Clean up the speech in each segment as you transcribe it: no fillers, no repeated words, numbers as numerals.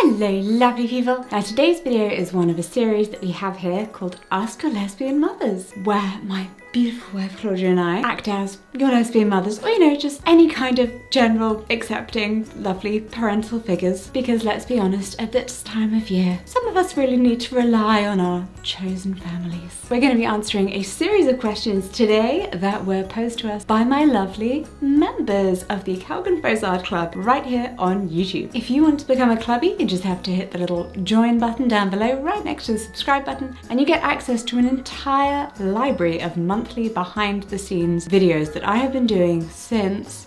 Hello lovely people! Now today's video is one of a series that we have here called Ask Your Lesbian Mothers, where my beautiful wife Claudia and I act as your lesbian mothers, or you know, just any kind of general, accepting, lovely parental figures, because let's be honest, at this time of year, some of us really need to rely on our chosen families. We're going to be answering a series of questions today that were posed to us by my lovely members of the Kellgren-Fozard Club right here on YouTube. If you want to become a clubby, you just have to hit the little join button down below right next to the subscribe button, and you get access to an entire library of monthly behind the scenes videos that I have been doing since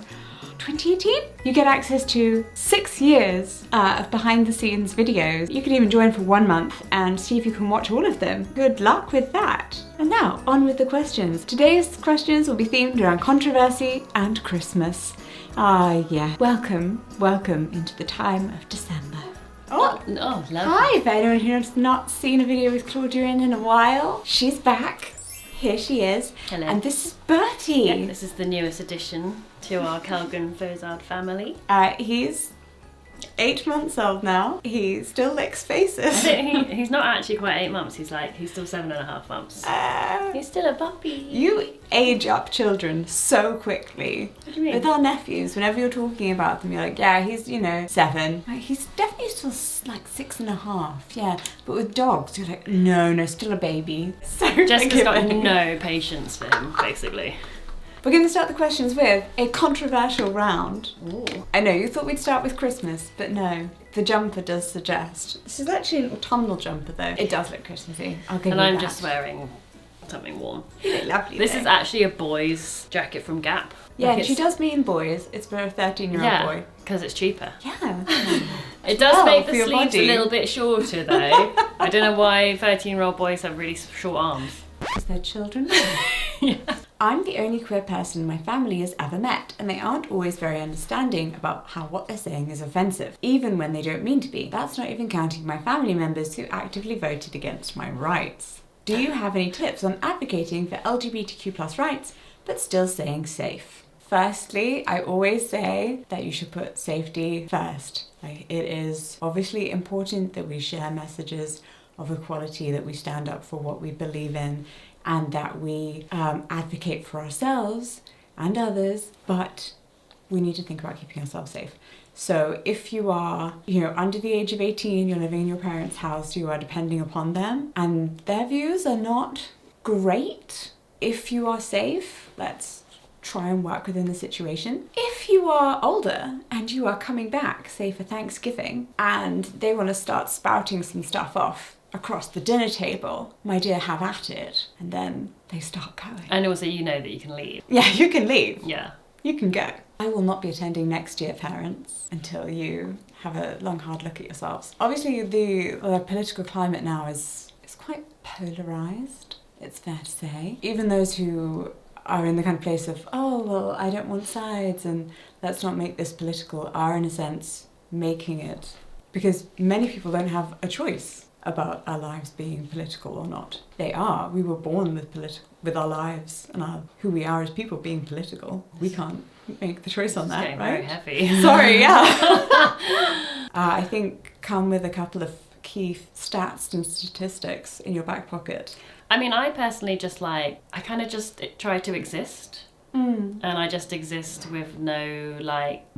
2018? You get access to 6 years of behind the scenes videos. You can even join for 1 month and see if you can watch all of them. Good luck with that. And now, on with the questions. Today's questions will be themed around controversy and Christmas. Yeah. Welcome into the time of December. Oh, lovely. Hi, for anyone who's not seen a video with Claudia in a while. She's back. Here she is. Hello. And this is Bertie. Yeah, this is the newest addition to our Kellgren-Fozard family. He's 8 months old now. He still licks faces. He's not actually quite 8 months. He's still 7.5 months. He's still a puppy. You age up children so quickly. What do you mean? With our nephews, whenever you're talking about them, you're like, yeah, he's, 7. Like, he's definitely still like 6.5, yeah. But with dogs, you're like, no, still a baby. So Jessica's got no patience for him, basically. We're going to start the questions with a controversial round. Ooh. I know, you thought we'd start with Christmas, but no. The jumper does suggest. This is actually an autumnal jumper though. It does look Christmassy. I'll give you that. And I'm just wearing something warm. You look lovely. This is actually a boy's jacket from Gap. Yeah, like she does mean boys. It's for a 13-year-old boy. Because it's cheaper. Yeah. It does make the sleeves a little bit shorter though. I don't know why 13-year-old boys have really short arms. Because they're children. Yeah. I'm the only queer person my family has ever met, and they aren't always very understanding about how what they're saying is offensive, even when they don't mean to be. That's not even counting my family members who actively voted against my rights. Do you have any tips on advocating for LGBTQ+ rights, but still staying safe? Firstly, I always say that you should put safety first. Like, it is obviously important that we share messages of equality, that we stand up for what we believe in, and that we advocate for ourselves and others, but we need to think about keeping ourselves safe. So if you are, under the age of 18, you're living in your parents' house, you are depending upon them, and their views are not great. If you are safe, let's try and work within the situation. If you are older and you are coming back, say for Thanksgiving, and they want to start spouting some stuff off across the dinner table, my dear, have at it. And then they start going. And also you know that you can leave. Yeah, you can leave. Yeah. You can go. I will not be attending next year, parents, until you have a long, hard look at yourselves. Obviously, the political climate now is quite polarised, it's fair to say. Even those who are in the kind of place of, oh, well, I don't want sides and let's not make this political, are in a sense making it. Because many people don't have a choice about our lives being political or not. They are. We were born with our lives and who we are as people being political. We can't make the choice on that, right? Very heavy. Sorry, yeah. I think come with a couple of key stats and statistics in your back pocket. I mean, I personally I kind of just try to exist. And I just exist with no,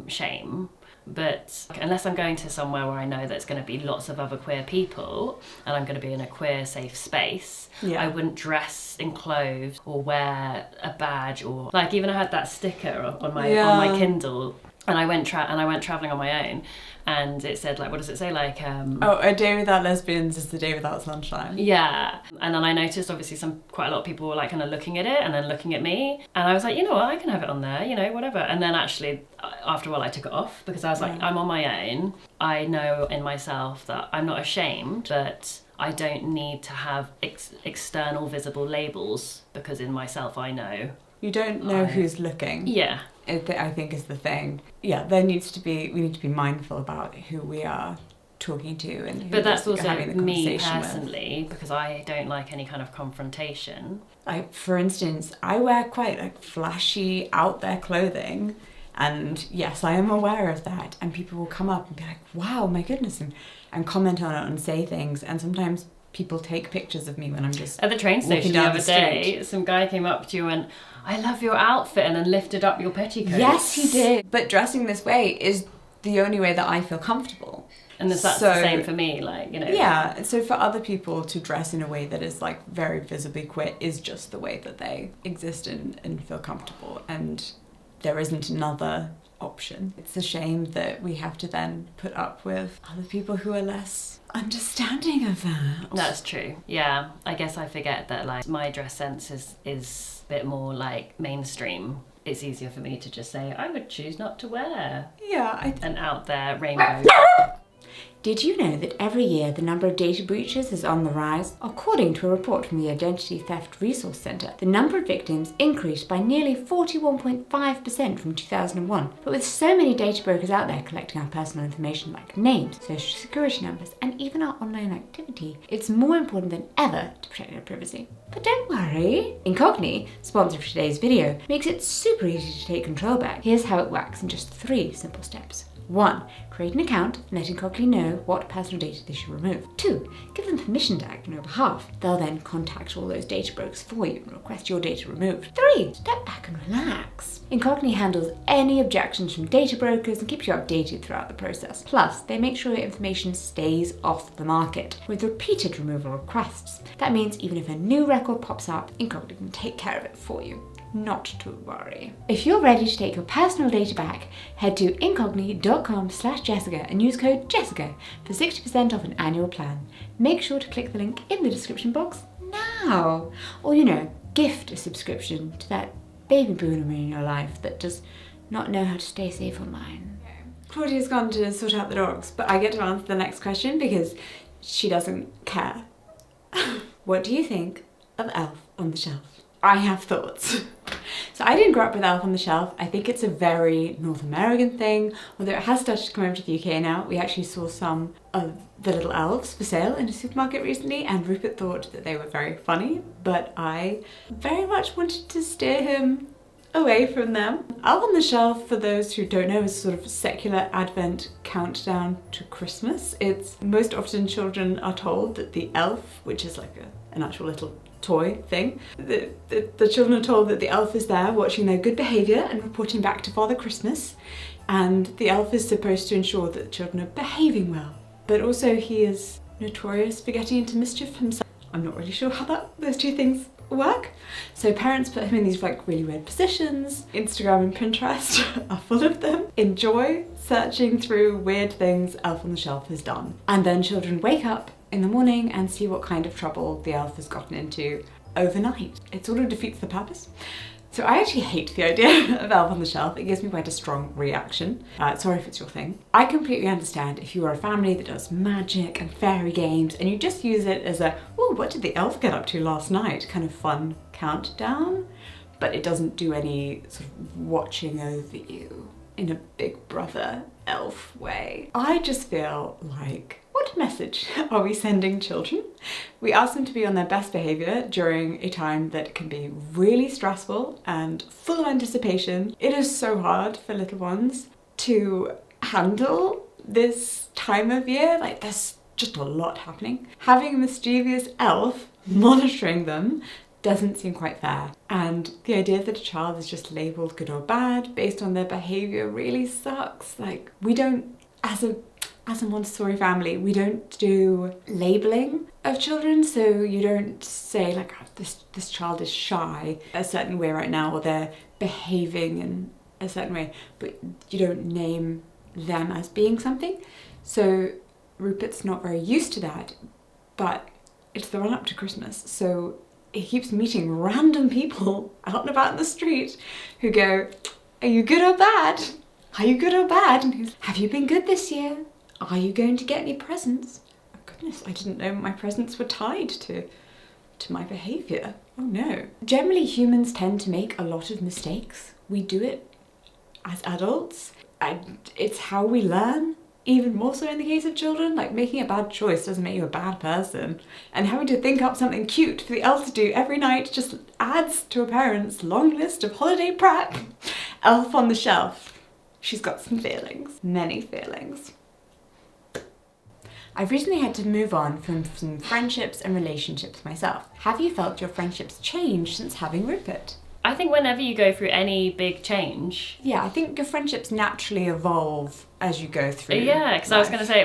shame. But unless I'm going to somewhere where I know there's going to be lots of other queer people and I'm going to be in a queer safe space, I wouldn't dress in clothes or wear a badge or even I had that sticker on my Kindle, and I went traveling on my own, and it said what does it say a day without lesbians is the day without sunshine. Yeah. And then I noticed obviously quite a lot of people were kind of looking at it and then looking at me, and I was like, you know what, I can have it on there, whatever. And then actually after a while I took it off because I was like, I'm on my own. I know in myself that I'm not ashamed, but I don't need to have external visible labels, because in myself I know. You don't know who's looking. Yeah. I think is the thing. Yeah, we need to be mindful about who we are talking to and who but that's also having the me conversation personally with. Because I don't like any kind of confrontation. For instance, I wear quite flashy out there clothing, And yes, I am aware of that. And people will come up and be like, wow, my goodness, and comment on it and say things. And sometimes people take pictures of me when I'm just at the train station the other day. Some guy came up to you and, I love your outfit, and then lifted up your petticoats. Yes, he did. But dressing this way is the only way that I feel comfortable. And that's the same for me, like, you know. Yeah, so for other people to dress in a way that is like very visibly queer is just the way that they exist and feel comfortable, and there isn't another option. It's a shame that we have to then put up with other people who are less understanding of that. That's true. Yeah, I guess I forget that like my dress sense is a bit more like mainstream. It's easier for me to just say, I would choose not to wear an out there rainbow. Did you know that every year the number of data breaches is on the rise? According to a report from the Identity Theft Resource Centre, the number of victims increased by nearly 41.5% from 2001. But with so many data brokers out there collecting our personal information like names, social security numbers, and even our online activity, it's more important than ever to protect our privacy. But don't worry! Incogni, sponsor for today's video, makes it super easy to take control back. Here's how it works in just 3 simple steps. 1. Create an account and let Incogni know what personal data they should remove. 2. Give them permission to act on your behalf. They'll then contact all those data brokers for you and request your data removed. 3. Step back and relax. Incogni handles any objections from data brokers and keeps you updated throughout the process. Plus, they make sure your information stays off the market with repeated removal requests. That means even if a new record pops up, Incogni can take care of it for you. Not to worry. If you're ready to take your personal data back, head to incogni.com/Jessica and use code Jessica for 60% off an annual plan. Make sure to click the link in the description box now. Or, gift a subscription to that baby boomer in your life that does not know how to stay safe online. Claudia's gone to sort out the dogs, but I get to answer the next question because she doesn't care. What do you think of Elf on the Shelf? I have thoughts. So I didn't grow up with Elf on the Shelf. I think it's a very North American thing, although it has started to come over to the UK now. We actually saw some of the little elves for sale in a supermarket recently, and Rupert thought that they were very funny, but I very much wanted to steer him away from them. Elf on the Shelf, for those who don't know, is a sort of secular Advent countdown to Christmas. It's most often children are told that the elf, which is like an actual little toy thing, the children are told that the elf is there watching their good behaviour and reporting back to Father Christmas, and the elf is supposed to ensure that the children are behaving well. But also he is notorious for getting into mischief himself. I'm not really sure how those two things work. So parents put him in these like really weird positions. Instagram and Pinterest are full of them. Enjoy searching through weird things Elf on the Shelf has done. And then children wake up in the morning and see what kind of trouble the elf has gotten into overnight. It sort of defeats the purpose. So I actually hate the idea of Elf on the Shelf. It gives me quite a strong reaction. Sorry if it's your thing. I completely understand if you are a family that does magic and fairy games and you just use it as a, oh, what did the elf get up to last night? Kind of fun countdown. But it doesn't do any sort of watching over you in a big brother elf way. I just feel like, what message are we sending children? We ask them to be on their best behaviour during a time that can be really stressful and full of anticipation. It is so hard for little ones to handle this time of year. Like, there's just a lot happening. Having a mischievous elf monitoring them doesn't seem quite fair. And the idea that a child is just labelled good or bad based on their behaviour really sucks. Like, we don't, as a Montessori family, we don't do labelling of children, so you don't say like, oh, this child is shy a certain way right now, or they're behaving in a certain way, but you don't name them as being something. So Rupert's not very used to that, but it's the run up to Christmas, so he keeps meeting random people out and about in the street who go, are you good or bad? Are you good or bad? And he's, have you been good this year? Are you going to get any presents? Oh goodness, I didn't know my presents were tied to my behaviour. Oh no. Generally, humans tend to make a lot of mistakes. We do it as adults, and it's how we learn. Even more so in the case of children, like making a bad choice doesn't make you a bad person. And having to think up something cute for the elf to do every night just adds to a parent's long list of holiday prep. Elf on the Shelf. she's got some feelings, many feelings. I've recently had to move on from some friendships and relationships myself. Have you felt your friendships change since having Rupert? I think whenever you go through any big change... Yeah, I think your friendships naturally evolve as you go through. Yeah, because I was going to say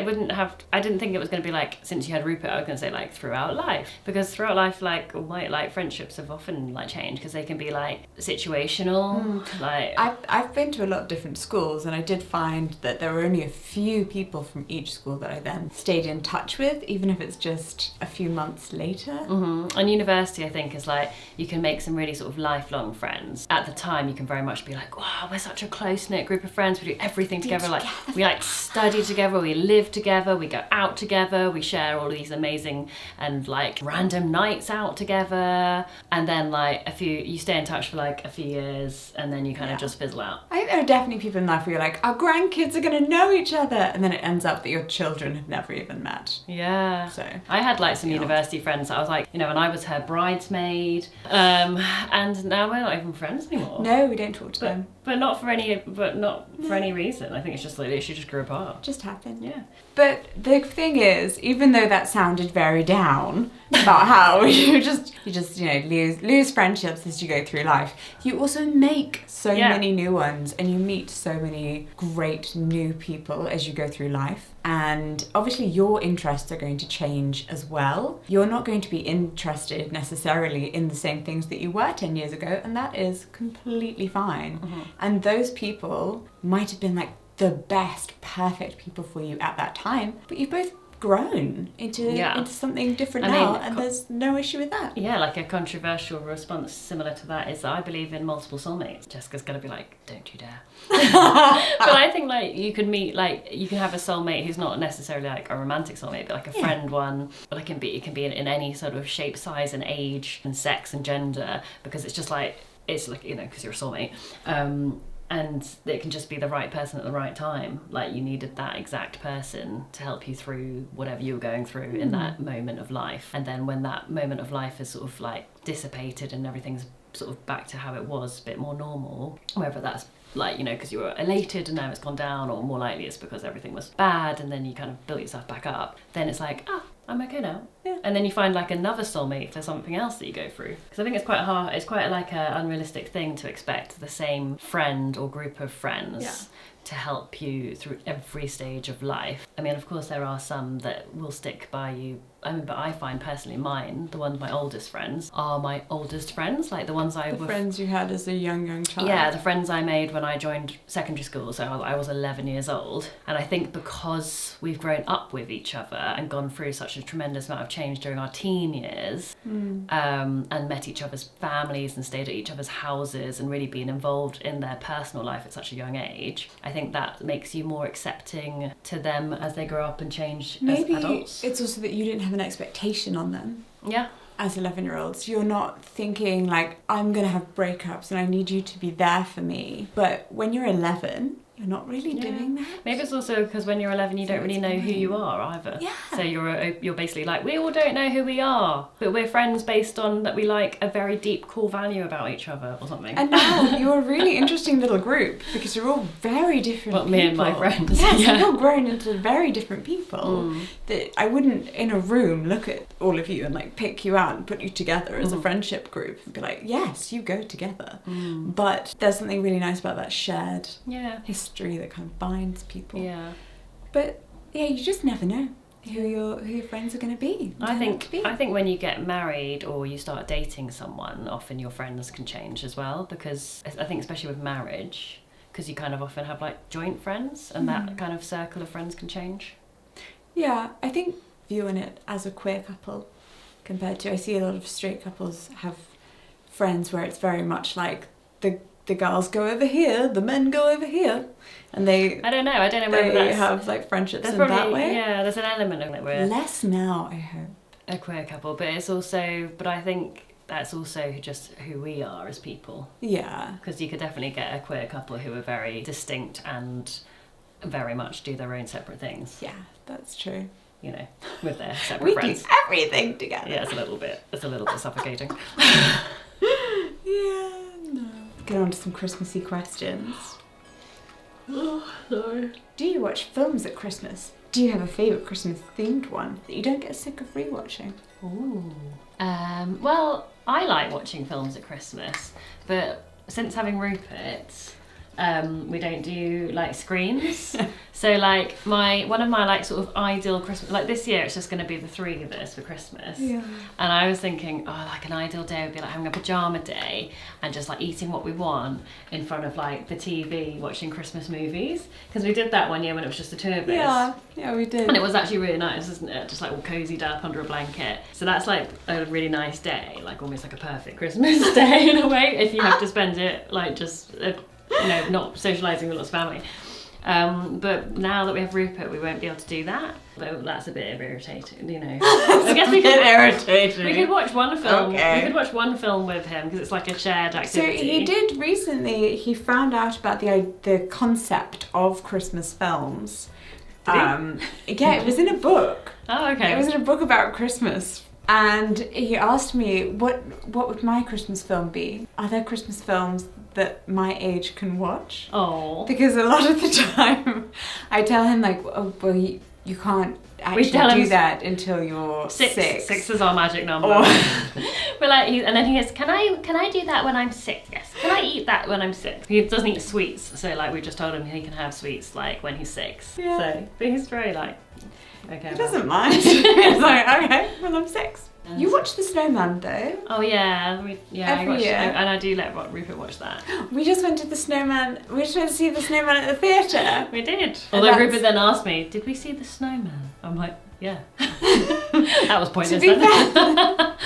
I didn't think it was going to be like, since you had Rupert, I was going to say like throughout life. Because throughout life, like friendships have often like changed because they can be like situational. Like I've been to a lot of different schools, and I did find that there were only a few people from each school that I then stayed in touch with, even if it's just a few months later. And university, I think, is like you can make some really sort of lifelong friends. At the time, you can very much be like, wow, we're such a close-knit group of friends, we do everything together, like we like study together, we live together, we go out together, we share all these amazing and like random nights out together, and then like you stay in touch for like a few years, and then you kind of just fizzle out. I think there are definitely people in life where you're like, our grandkids are going to know each other, and then it ends up that your children have never even met. Yeah. So I had like some university friends that I was like, you know, and I was her bridesmaid, and now we're not even friends anymore. No, we don't talk to them. But not for any reason. I think it's just like she just grew apart. Just happened. Yeah. But the thing is, even though that sounded very down about how you just lose friendships as you go through life, you also make so many new ones, and you meet so many great new people as you go through life. And obviously your interests are going to change as well. You're not going to be interested necessarily in the same things that you were 10 years ago, and that is completely fine. And those people might have been like the best, perfect people for you at that time, but you've both grown into something different now, and there's no issue with that. Yeah, like a controversial response similar to that is that I believe in multiple soulmates. Jessica's gonna be like, don't you dare. But I think like you can have a soulmate who's not necessarily like a romantic soulmate, but like a friend one. But it can be in any sort of shape, size, and age, and sex and gender, because it's like you know, because you're a soulmate. And it can just be the right person at the right time. Like you needed that exact person to help you through whatever you were going through in that moment of life. And then when that moment of life is sort of like dissipated and everything's sort of back to how it was, a bit more normal, whether that's like, you know, because you were elated and now it's gone down, or more likely it's because everything was bad and then you kind of built yourself back up, then it's like, I'm okay now. Yeah. And then you find like another soulmate for something else that you go through. Because I think it's quite hard, it's quite like an unrealistic thing to expect the same friend or group of friends to help you through every stage of life. I mean, of course, there are some that will stick by you. I mean, but I find personally my oldest friends are my oldest friends, like the ones friends you had as a young child. Yeah, the friends I made when I joined secondary school, so I was 11 years old. And I think because we've grown up with each other and gone through such a tremendous amount of change during our teen years, and met each other's families and stayed at each other's houses and really been involved in their personal life at such a young age, I think that makes you more accepting to them as they grow up and change as adults. It's also that you didn't have an expectation on them. Yeah. As 11-year-olds, you're not thinking like, I'm going to have breakups and I need you to be there for me. But when you're 11, you're not really doing that. Maybe it's also because when you're 11 you don't really know who you are either. Yeah. So you're basically like, we all don't know who we are, but we're friends based on that we like a very deep core value about each other or something. And now you're a really interesting little group because you're all very different people. Me and my friends. Yes, you're all grown into very different people. That I wouldn't in a room look at all of you and like pick you out and put you together as a friendship group and be like, yes, you go together. But there's something really nice about that shared history that kind of binds people. Yeah. But yeah, you just never know who your friends are going to be. I think when you get married or you start dating someone, often your friends can change as well, because I think especially with marriage, because you kind of often have like joint friends, and that kind of circle of friends can change. Yeah, I think viewing it as a queer couple compared to, I see a lot of straight couples have friends where it's very much like the girls go over here, the men go over here, and I don't know whether they have like friendships in that way. Yeah, there's an element of it where less now, I hope, a queer couple, but I think that's also just who we are as people. Yeah, because you could definitely get a queer couple who are very distinct and very much do their own separate things. Yeah, that's true. You know, with their separate friends. We do everything together. Yeah, it's a little bit suffocating. Yeah, no. Get on to some Christmassy questions. Oh, sorry. Do you watch films at Christmas? Do you have a favourite Christmas themed one that you don't get sick of rewatching? Ooh. Well, I like watching films at Christmas, but since having Rupert, we don't do like screens. So like one of my like sort of ideal Christmas, like this year it's just going to be the three of us for Christmas. Yeah. And I was thinking, oh, like an ideal day would be like having a pajama day and just like eating what we want in front of like the TV, watching Christmas movies. Because we did that one year when it was just the two of us. Yeah, we did. And it was actually really nice, isn't it? Just like all cozied up under a blanket. So that's like a really nice day, like almost like a perfect Christmas day in a way, if you have to spend it like just, not socialising with lots of family. But now that we have Rupert, we won't be able to do that. But that's a bit irritating, I guess we could watch one film. Okay. We could watch one film with him because it's like a shared activity. So he did recently. He found out about the concept of Christmas films. Yeah, it was in a book. Oh, okay. It was in a book about Christmas. And he asked me, what would my Christmas film be? Are there Christmas films that my age can watch? Oh. Because a lot of the time I tell him like, oh, well, you can't actually do that until you're six. 6 is our magic number. We're like, and then he goes, can I do that when I'm 6? Yes. Can I eat that when I'm 6? He doesn't eat sweets, so like we just told him he can have sweets like when he's 6. Yeah. So, but he's very like, okay. He doesn't mind. He's like, okay, well I'm 6. You watch The Snowman though. Oh yeah, Every year. And I do let Rupert watch that. We just went to The Snowman. We just went to see The Snowman at the theatre. We did. Although Rupert then asked me, "Did we see The Snowman?" I'm like, "Yeah." That was pointless. To be fair,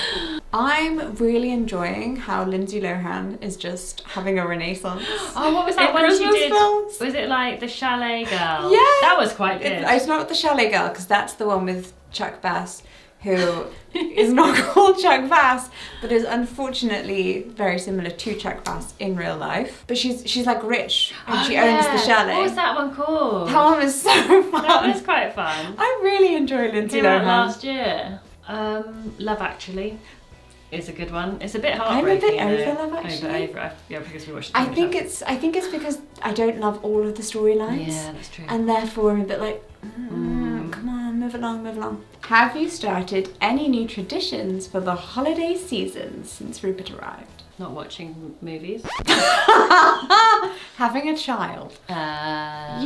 I'm really enjoying how Lindsay Lohan is just having a renaissance. Oh, what was that one she did? Films? Was it like The Chalet Girl? Yeah, that was quite good. It's not The Chalet Girl because that's the one with Chuck Bass, who is not called Chuck Bass, but is unfortunately very similar to Chuck Bass in real life. But she's like rich and she owns the chalet. What was that one called? That one was so fun. That was quite fun. I really enjoy Lindsay Lohan. Last year. Love Actually is a good one. It's a bit I'm heartbreaking. a bit over Love Actually. Yeah, because we watched it. I think it's because I don't love all of the storylines. Yeah, that's true. And therefore I'm a bit like, come on, move along. Have you started any new traditions for the holiday season since Rupert arrived? Not watching movies. Having a child.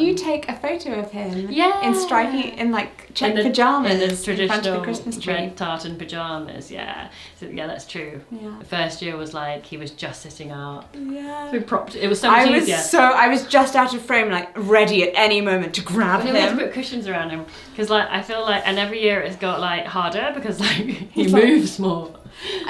You take a photo of him in stripy, in like check pajamas, in the traditional in front of the Christmas tree. red tartan pajamas. Yeah, so, yeah, that's true. Yeah. The first year was like he was just sitting up. Yeah. So propped. It was so much easier. I was just out of frame, like ready at any moment to grab him. We had to put cushions around him because like I feel like, and every year it's got like harder because like he moves more.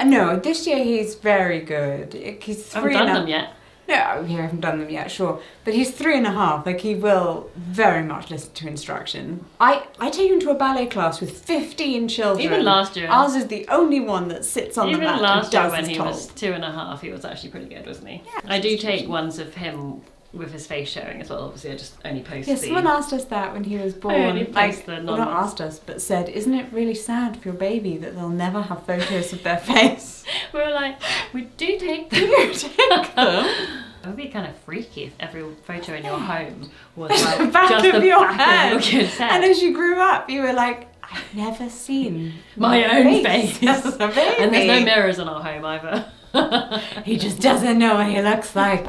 No, this year he's very good. He's 3 I haven't done them yet. No, we haven't done them yet, sure. But he's 3.5. Like he will very much listen to instruction. I take him to a ballet class with 15 children. Even last year. Ours is the only one that sits on the mat. Even last year and when does he told. was 2.5, he was actually pretty good, wasn't he? Yeah, I do take ones of him with his face showing as well. Obviously, I just only post the... someone asked us that when he was born. I only post the not asked us, but said, isn't it really sad for your baby that they'll never have photos of their face? We were like, we do take them. It would be kind of freaky if every photo in your home was like the back just of the your back head. of your kid's head. And as you grew up, you were like, I've never seen my own face. As a baby. And there's no mirrors in our home either. He just doesn't know what he looks like.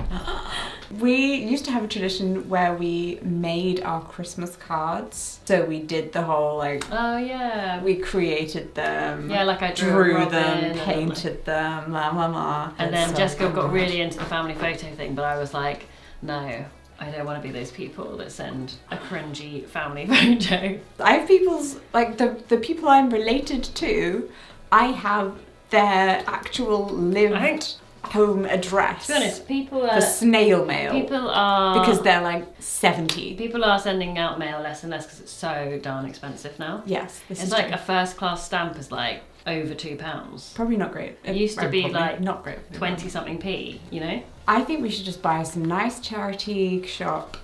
We used to have a tradition where we made our Christmas cards. So we did the whole like... Oh yeah. We created them. Yeah, like I drew them, painted them, And then Jessica got really into the family photo thing, but I was like, no, I don't want to be those people that send a cringy family photo. I have people's, like the people I'm related to, I have their actual lived home address. To be honest, people are... For snail mail. People are... Because they're like 70. People are sending out mail less and less because it's so darn expensive now. Yes, this it's is like true. a first class stamp is like over £2. Probably not great. It used to be probably like not great. 20 something p, you know? I think we should just buy some nice charity shop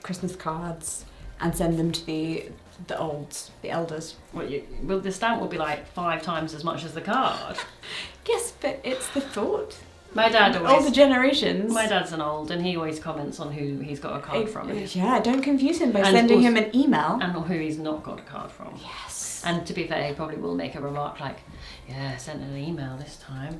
Christmas cards and send them to the elders. Well, the stamp will be like 5 times as much as the card. Yes, but it's the thought My dad always... Older generations. My dad's an old, and he always comments on who he's got a card from. Yeah, don't confuse him by sending him an email. And who he's not got a card from. Yes. And to be fair, he probably will make a remark like, yeah, I sent an email this time.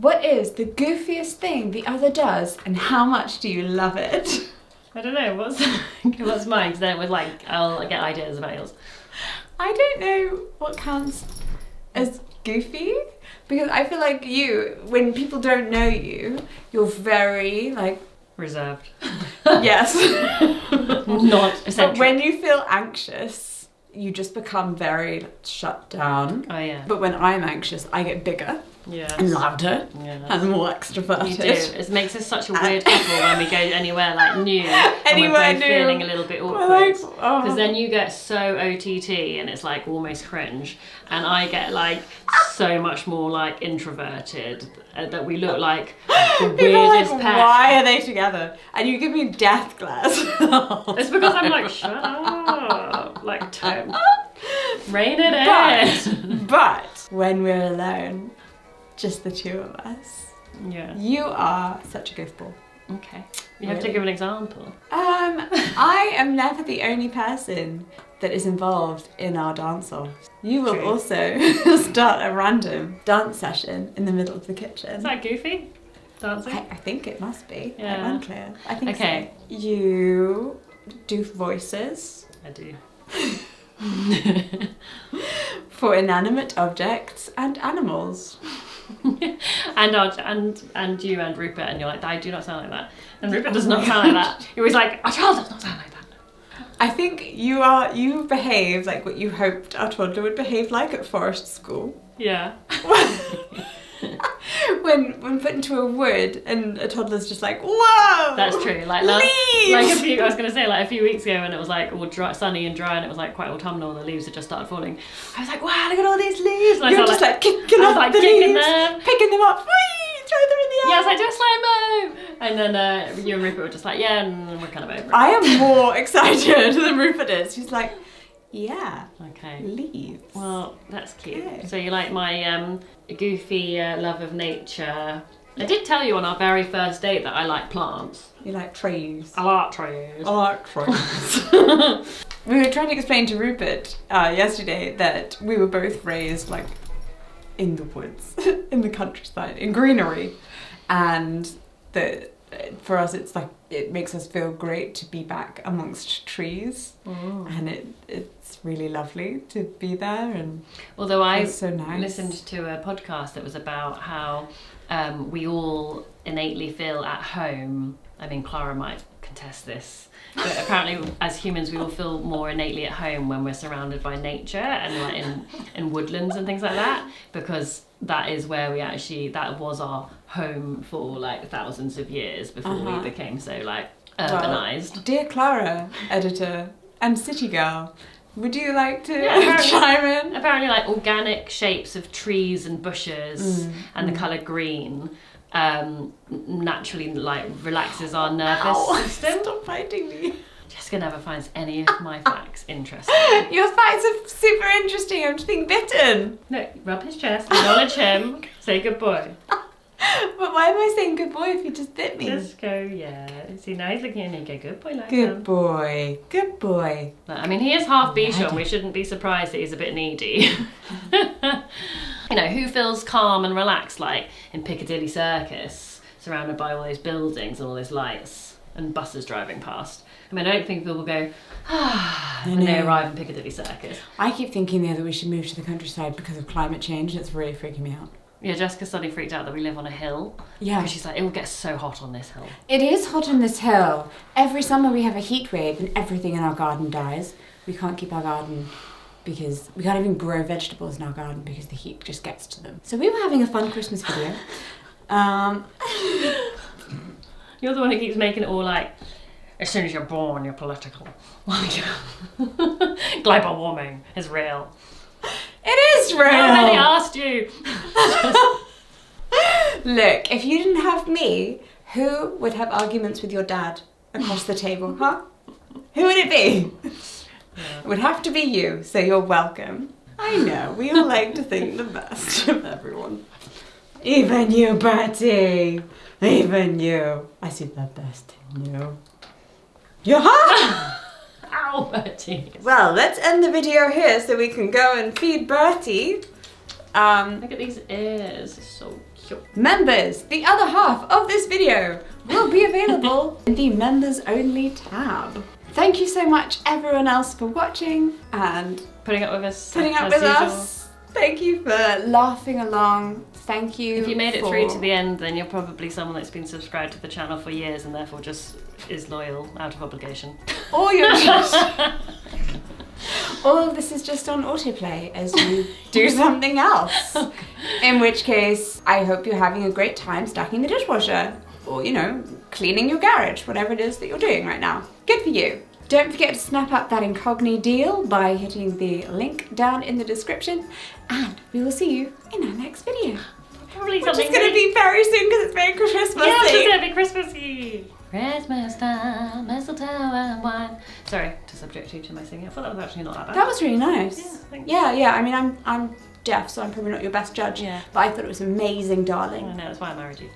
What is the goofiest thing the other does, and how much do you love it? I don't know, what's mine? Because then it was like, I'll get ideas about yours. I don't know what counts as goofy, because I feel like you, when people don't know you, you're very like reserved. Yes. Not eccentric. But when you feel anxious, you just become very shut down. Oh yeah. But when I'm anxious, I get bigger. Yeah. And louder. Yes. And more extroverted. You do. It makes us such a weird couple when we go anywhere like new. Anywhere and we're both new. feeling a little bit awkward. Like, Because then you get so OTT and it's like almost cringe. And I get like so much more like introverted that we look like the weirdest pair. Why are they together? And you give me death glares. It's because I'm like, shut up. Like, rein it in. But when we're alone, just the two of us. Yeah. You are such a goofball. Okay. You have to give an example. I am never the only person that is involved in our dance-offs. You will also start a random dance session in the middle of the kitchen. Is that goofy? Dancing? I think it must be. Yeah. I'm unclear. I think Okay. so. You do voices. I do. For inanimate objects and animals. and you and Rupert, and you're like, I do not sound like that. And Rupert does not sound like that. You're always like, our child does not sound like that. I think you behave like what you hoped our toddler would behave like at forest school. Yeah. when put into a wood and a toddler's just like, whoa! That's true. Like I was gonna say like a few weeks ago when it was like all dry, sunny and dry, and it was like quite autumnal and the leaves had just started falling. I was like, wow, look at all these leaves! And You're just like kicking up the leaves, picking them up, whee, throw them in the air. Yes, I do a slow mo. And then you and Rupert were just like, yeah, and we're kind of over it. I am more excited than Rupert is. He's like, yeah. Okay. Leaves. Well, that's cute. Okay. So you like my goofy love of nature. I did tell you on our very first date that I like plants. You like trees. I like trees. I like trees. We were trying to explain to Rupert yesterday that we were both raised like in the woods, in the countryside, in greenery, and that for us it's like it makes us feel great to be back amongst trees, and it's really lovely to be there. And although I so nice. Listened to a podcast that was about how we all innately feel at home. I mean, Clara might contest this, but apparently as humans we all feel more innately at home when we're surrounded by nature and like in woodlands and things like that, because that is where that was our home for like thousands of years before we became so like urbanized. Well, dear Clara, editor and city girl, would you like to chime in? Apparently like organic shapes of trees and bushes and the colour green naturally like relaxes our nervous system. Stop fighting me. Jessica never finds any of my facts interesting. Your facts are super interesting. I'm just being bitten. No, rub his chest, acknowledge him, say good boy. But why am I saying good boy if you just bit me? Just go, yeah. See, now he's looking at me and go, good boy, like good boy, good boy. I mean, he is half Bichon. We shouldn't be surprised that he's a bit needy. You know, who feels calm and relaxed like in Piccadilly Circus, surrounded by all those buildings and all those lights and buses driving past? I mean, I don't think people go, when they arrive in Piccadilly Circus. I keep thinking there that we should move to the countryside because of climate change. It's really freaking me out. Yeah, Jessica suddenly freaked out that we live on a hill. Yeah. Because she's like, it will get so hot on this hill. It is hot on this hill. Every summer we have a heat wave and everything in our garden dies. We can't keep our garden because we can't even grow vegetables in our garden because the heat just gets to them. So we were having a fun Christmas video. You're the one who keeps making it all like, as soon as you're born, you're political. Global warming is real. It is real! Nobody asked you! Look, if you didn't have me, who would have arguments with your dad across the table, huh? Who would it be? Yeah. It would have to be you, so you're welcome. I know, we all like to think the best of everyone. Even you, Bertie. Even you. I see the best in you. Yaha! Ow, Bertie. Well, let's end the video here so we can go and feed Bertie. Look at these ears. It's so cute. Members, the other half of this video will be available in the members only tab. Thank you so much everyone else for watching and Putting up with us. putting up as with usual. us. Thank you for laughing along. Thank you. If you made it for... through to the end, then you're probably someone that's been subscribed to the channel for years and therefore just is loyal out of obligation. Or you're just... All of this is just on autoplay as you do something else. In which case, I hope you're having a great time stacking the dishwasher. Or, you know, cleaning your garage, whatever it is that you're doing right now. Good for you. Don't forget to snap up that Incogni deal by hitting the link down in the description. And we will see you in our next video. Probably Which is something going to be very soon because it's very Christmassy. Yeah, it's going to be Christmassy. Christmas time, mistletoe and wine. Sorry to subject you to my singing. I thought that was actually not that bad. That was really nice. Yeah, thanks. Yeah. I mean, I'm deaf, so I'm probably not your best judge. Yeah. But I thought it was amazing, darling. I know, that's why I married you.